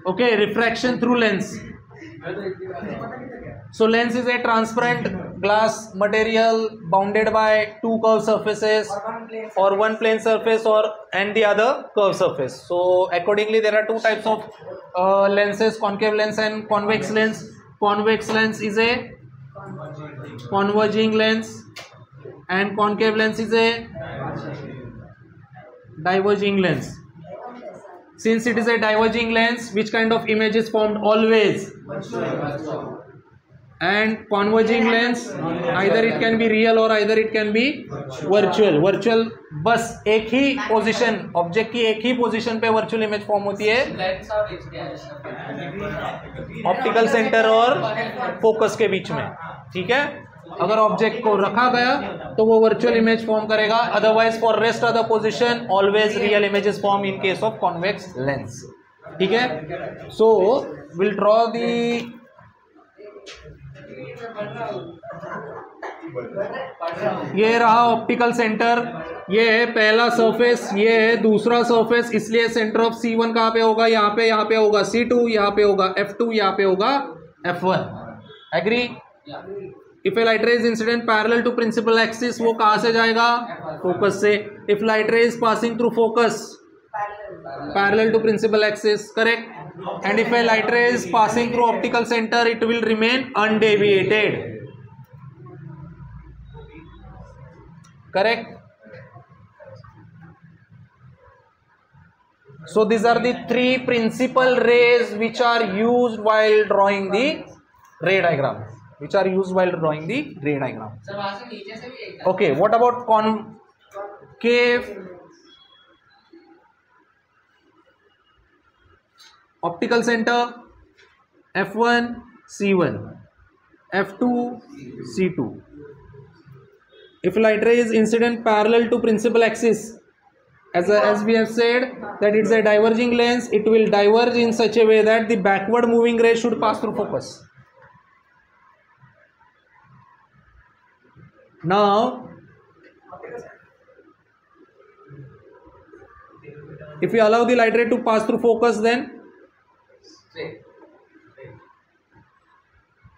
Okay, refraction through lens. So lens is a transparent glass material bounded by two curved surfaces or one plane surface and the other curved surface. So accordingly there are two types of lenses, concave lens and convex lens. Convex lens is a converging lens and concave lens is a diverging lens. Since it is a diverging lens, which kind of image is formed? Always. And converging lens, either it can be real or either it can be virtual. Virtual बस एक ही position, object की एक ही position पे virtual image form होती है optical centre और focus के बीच में. ठीक है, अगर ऑब्जेक्ट को रखा गया तो वो वर्चुअल इमेज फॉर्म करेगा, otherwise for rest of the position always real images form in case of convex lens. ठीक है, सो विल ड्रॉ दी ये रहा ऑप्टिकल सेंटर, ये है पहला सरफेस, ये है दूसरा सरफेस, इसलिए सेंटर ऑफ C1 कहाँ पे होगा? यहाँ पे होगा C2, यहाँ पे होगा F2, यहाँ पे होगा F1. Agree? If a light ray is incident parallel to principal axis, वो कहाँ से जाएगा? फोकस से. If light ray is passing through focus, parallel to principal axis, correct. And if a light ray is passing through optical center, it will remain undeviated. Correct? So these are the three principal rays which are used while drawing the ray diagram. Okay, what about concave optical center? F1 C1, F2 C2. If light ray is incident parallel to principal axis, as we have said that it's a diverging lens, it will diverge in such a way that the backward moving ray should pass through focus. Now if we allow the light ray to pass through focus, then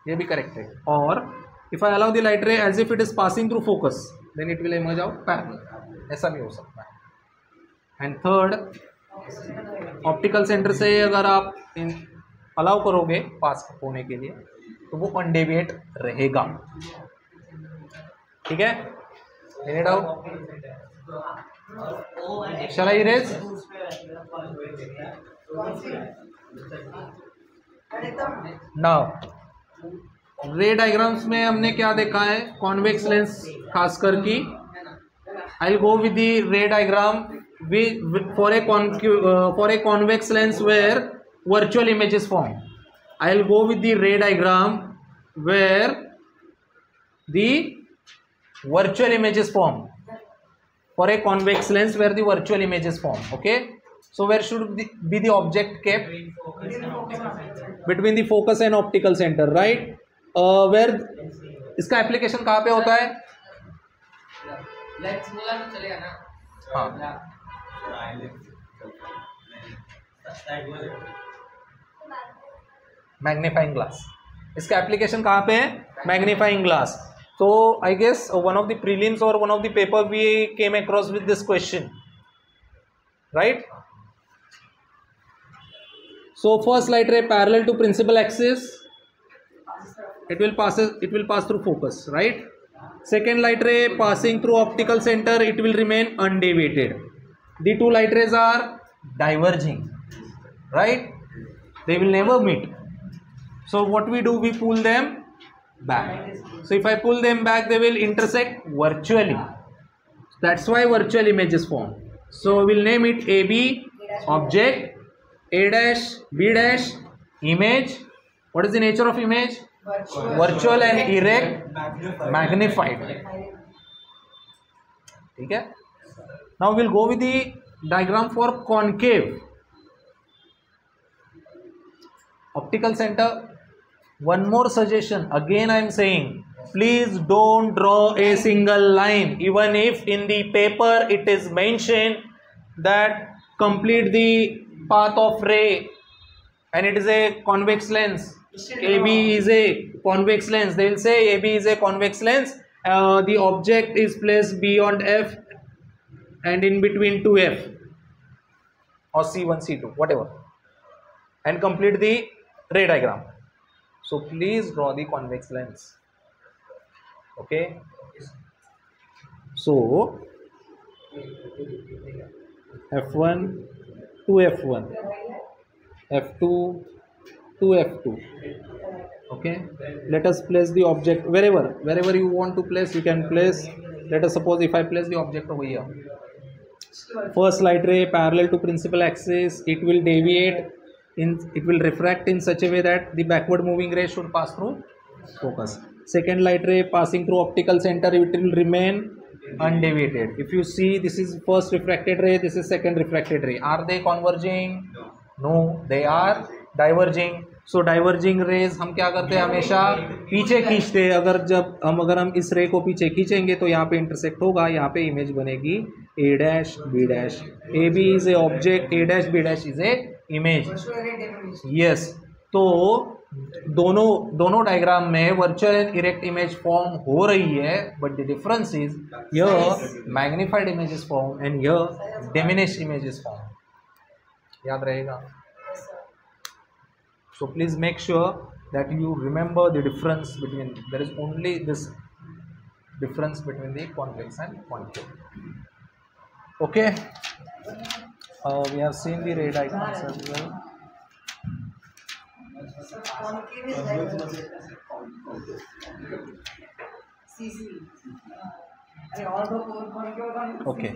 ये भी correct है. और if I allow the light ray as if it is passing through focus, then it will emerge out parallel. ऐसा भी हो सकता है. And third, optical centre से अगर आप अलाउ करोगे पास होने के लिए तो वो अनडेविएट रहेगा. ठीक है, any doubt? Shall I erase? Now ray diagrams में हमने क्या देखा है? कॉन्वेक्स लेंस खासकर की. I will go with the ray diagram for a convex lens where virtual images form. I will go with the ray diagram where the virtual images form for a convex lens where the virtual images form. Okay, so where should be the object kept? Between the focus and optical center, right? Where इसका application कहाँ पे होता है? हाँ, magnifying glass. इसका application कहाँ पे है? Magnifying glass. So I guess one of the prelims or one of the paper we came across with this question, right? So first light ray parallel to principal axis, it will pass through focus, right? Second light ray passing through optical center, it will remain undeviated. The two light rays are diverging, right? They will never meet. So what we do, we pull them back. So if I pull them back, they will intersect virtually. That's why virtual image is formed. So we'll name it AB object, A dash, B dash, image. What is the nature of image? Virtual and erect, magnified. ठीक है. Now we'll go with the diagram for concave optical center. One more suggestion, again I am saying, please don't draw a single line. Even if in the paper it is mentioned that complete the path of ray and it is a convex lens. AB is a convex lens. They will say AB is a convex lens. The object is placed beyond F and in between 2F or C1, C2, whatever, and complete the ray diagram. So please draw the convex lens. Okay. So F1 to F1, F2 to F2. Okay, let us place the object wherever you want to place, you can place. Let us suppose if I place the object over here. First light ray parallel to principal axis, it will deviate it will refract in such a way that the backward moving ray should pass through focus. Second light ray passing through optical center, it will remain undeviated. If you see, this is first refracted ray, this is second refracted ray. Are they converging? No, they are diverging. So diverging rays हम क्या करते हैं, हमेशा पीछे खींचते हैं. अगर हम इस रे को पीछे खींचेंगे तो यहाँ पे इंटरसेक्ट होगा, यहाँ पे इमेज बनेगी A dash B dash. A B is a object, A dash B dash is a image. Yes, तो दोनों डायग्राम में virtual and erect image form हो रही है, but the difference is here magnified image is form and here diminished image is form. याद रहेगा. So please make sure that you remember the difference between, there is only this difference between the convex and concave. Okay, we have seen the ray diagrams as well. Okay,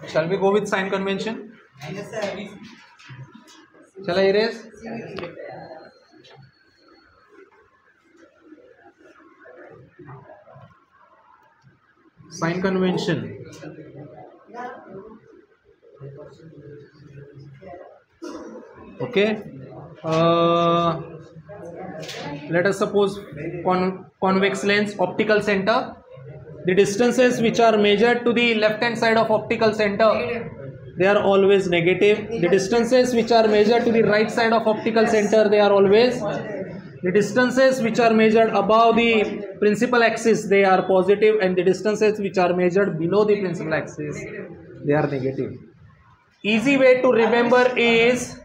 shall we go with sign convention? Shall I erase? Sign convention. Okay. Let us suppose convex lens, optical center. The distances which are measured to the left hand side of optical center, they are always negative. The distances which are measured to the right side of optical center, they are always. The distances which are measured above the principal axis, they are positive, and the distances which are measured below the principal axis, they are negative. Easy way to remember is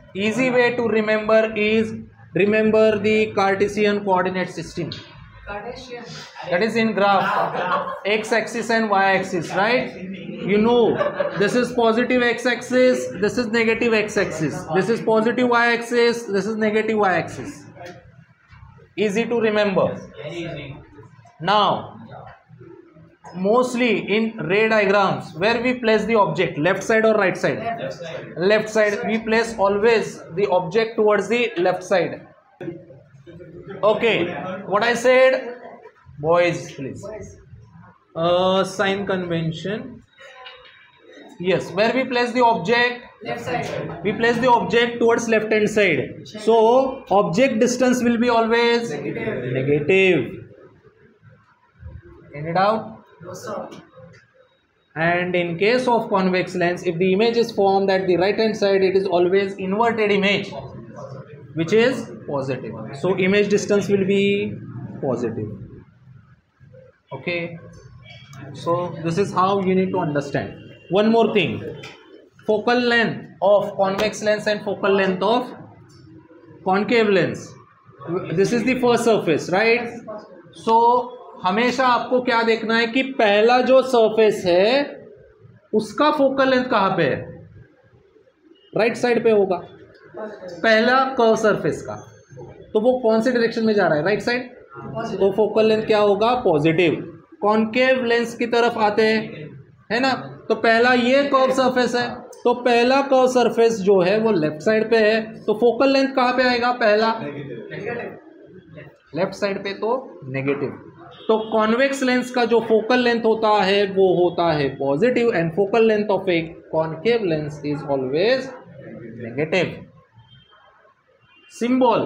remember the Cartesian coordinate system. That is in graph, x-axis and y-axis, right? You know, this is positive x-axis, this is negative x-axis, this is positive y-axis, this is negative y-axis. Easy to remember. Now, mostly in ray diagrams, where we place the object, left side or right side? Left side. We place always the object towards the left side. Okay, what I said, boys, please. Sign convention. Yes, where we place the object? Left side. We place the object towards left hand side. So object distance will be always negative. Any doubt? No, sir. And in case of convex lens, if the image is formed at the right hand side, it is always inverted image, which is positive. So image distance will be positive. Okay, so this is how you need to understand. One more thing, focal length of convex lens and focal length of concave lens. This is the first surface, right? So हमेशा आपको क्या देखना है कि पहला जो surface है उसका फोकल लेंथ कहाँ पे है? राइट साइड पे होगा पहला कर्व सरफेस का, तो वो कौन से डायरेक्शन में जा रहा है? Right side. तो फोकल लेंथ क्या होगा? पॉजिटिव. कॉन्केव लेंस की तरफ आते हैं, है ना? तो पहला ये कर्व सरफेस है, तो पहला कर्व सरफेस जो है वो लेफ्ट साइड पे है, तो फोकल लेंथ कहाँ पे आएगा? पहला लेफ्ट साइड पे, तो नेगेटिव. तो कॉन्वेक्स लेंस का जो फोकल लेंथ होता है वो होता है positive, and focal length of a concave lens is always negative. Symbol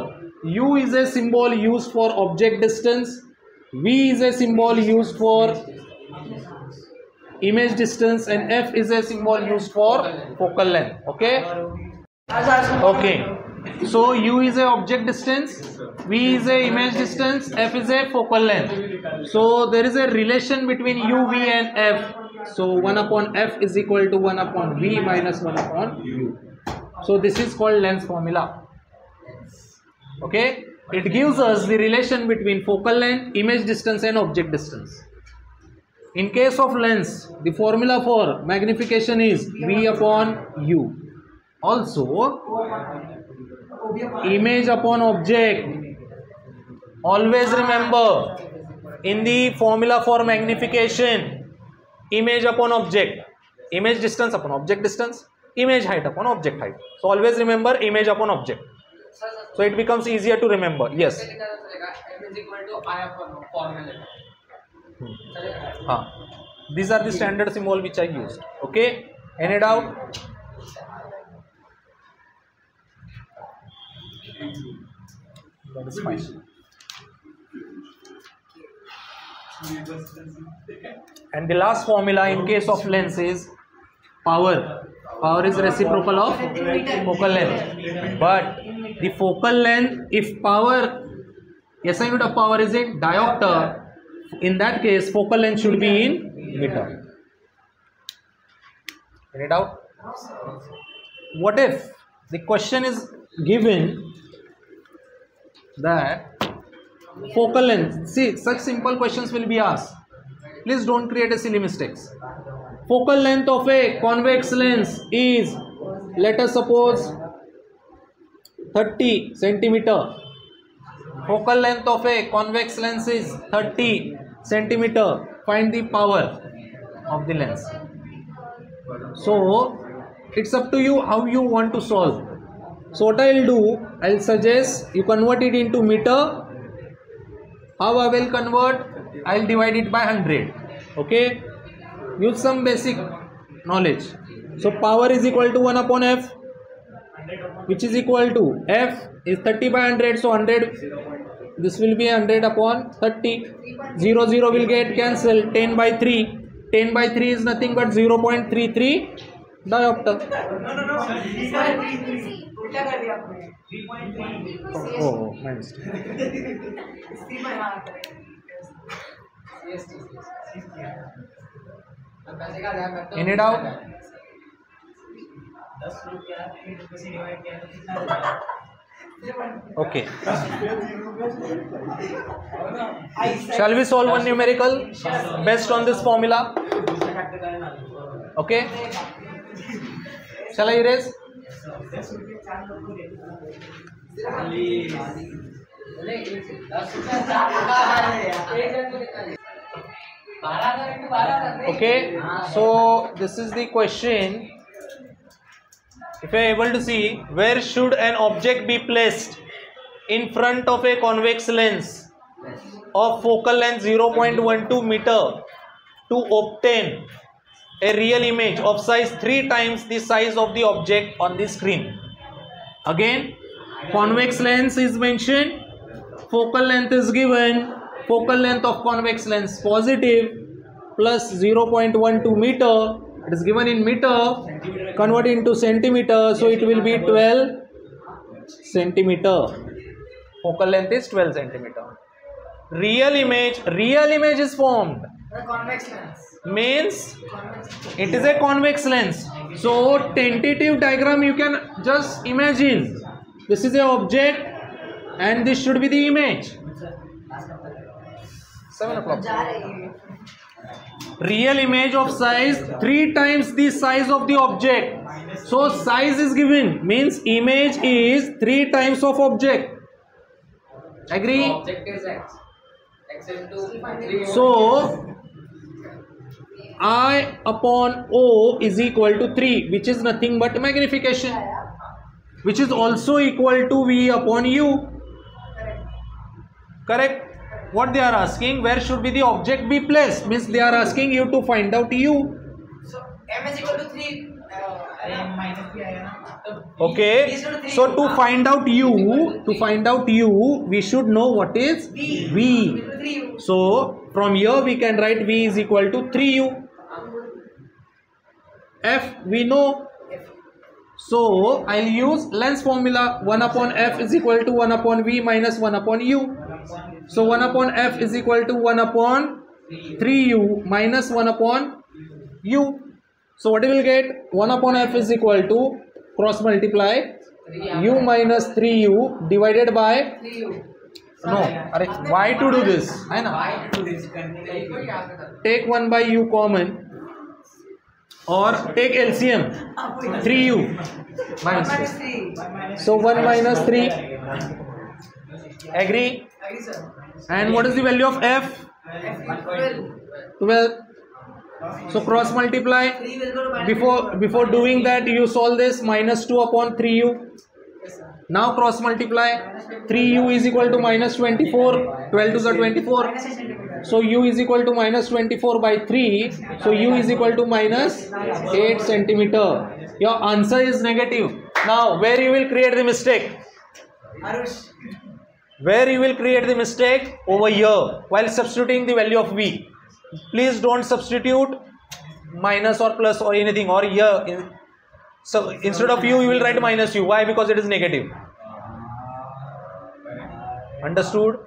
U is a symbol used for object distance, V is a symbol used for image distance, and f is a symbol used for focal length. Okay. Okay. So u is a object distance, v is a image distance, f is a focal length. So there is a relation between u, v and f. So 1 upon f is equal to 1 upon v minus 1 upon u. So this is called length formula. Okay. It gives us the relation between focal length, image distance and object distance. In case of lens, the formula for magnification is v upon u. Also, image upon object. Always remember, in the formula for magnification, image upon object, image distance upon object distance, image height upon object height. So always remember image upon object. So it becomes easier to remember. Yes. M is equal to I upon formula. These are the standard symbol which I used. Okay. Any doubt? That is fine. And the last formula in case of lens is power. Power is reciprocal of focal length. But the focal length, if power, SI unit of power is in diopter, in that case focal length should be in meter. Any doubt? What if the question is given that focal length, see, such simple questions will be asked. Please don't create a silly mistakes. Focal length of a convex lens is, let us suppose, 30 centimeter. Focal length of a convex lens is 30 centimeter. Find the power of the lens. So it's up to you how you want to solve. So what I will do, I will suggest you convert it into meter. How I will convert? I will divide it by 100. Okay. Use some basic knowledge. So power is equal to 1 upon f, which is equal to f is 30 by 100. So 100, this will be 100 upon 30. 0, 0 will get cancelled. 10 by 3. 10 by 3 is nothing but 0.33 diopter. Oh, my mistake. Any doubt? Okay. Shall we solve one numerical based on this formula? Okay. Shall I erase? Okay, so this is the question. If you are able to see, where should an object be placed in front of a convex lens of focal length 0.12 meter to obtain a real image of size 3 times the size of the object on the screen? Again, convex lens is mentioned, focal length is given, focal length of convex lens positive plus 0.12 meter, it is given in meter, convert into centimeter, so it will be 12 centimeter. Focal length is 12 centimeter. Real image is formed. The convex lens Means it is a convex lens. So tentative diagram you can just imagine. This is a object and this should be the image. 7 o'clock. Real image of size 3 times the size of the object. So size is given, means image is 3 times of object. Agree? So object is x. X into 3. So I upon O is equal to 3, which is nothing but magnification, which is also equal to V upon U. Correct? What they are asking, where should be the object be placed? Means they are asking you to find out U. So m is equal to 3. Okay. So to find out U, we should know what is V. So from here we can write V is equal to 3U. F we know. So I'll use length formula. 1 upon F is equal to 1 upon V minus 1 upon U. So 1 upon F is equal to 1 upon 3U minus 1 upon U. So what you will get? 1 upon F is equal to cross multiply U minus 3U divided by 3U. no. Why to do this? है ना? Take 1 by U common or take LCM 3U minus 3. So 1 minus 3. Agree? Agree, sir. And what is the value of F? F equal 12. So cross multiply. 3 will go to minus Before doing that, you solve this minus 2 upon 3U. Yes, sir. Now cross multiply. 3U is equal to minus 24. 12 to the 24. Minus 6 centimeter. So U is equal to minus 24 by 3. So U is equal to minus 8 centimeter. Your answer is negative. Now where you will create the mistake? Arush. Where you will create the mistake? Over here while substituting the value of V. Please don't substitute minus or plus or anything or here. So instead of U, you will write minus U. Why? Because it is negative. Understood?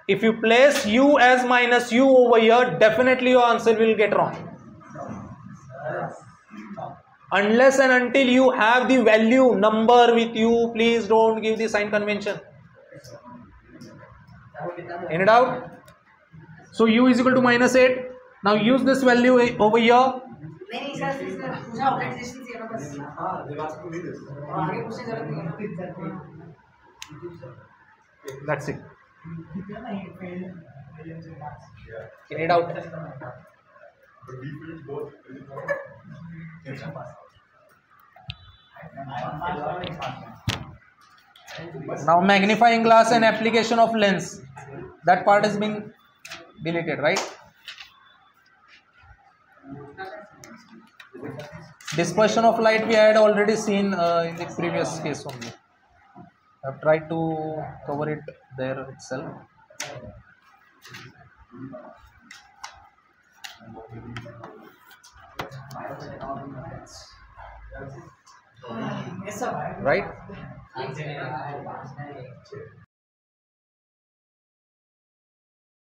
If you place U as minus U over here, definitely your answer will get wrong. Unless and until you have the value number with you, please don't give the sign convention. Any doubt? So U is equal to minus 8. Now use this value over here. नहीं sir मुझे outlet resistance चाहिए ना बस हां दिमाग से पूरी दे आगे पूछने जरूरत नहीं है That's it. Any doubt? Now magnifying glass and application of lens. That part is being deleted, right? Dispersion of light we had already seen in the previous case only. I've tried to cover it there itself. Yes, sir. Right?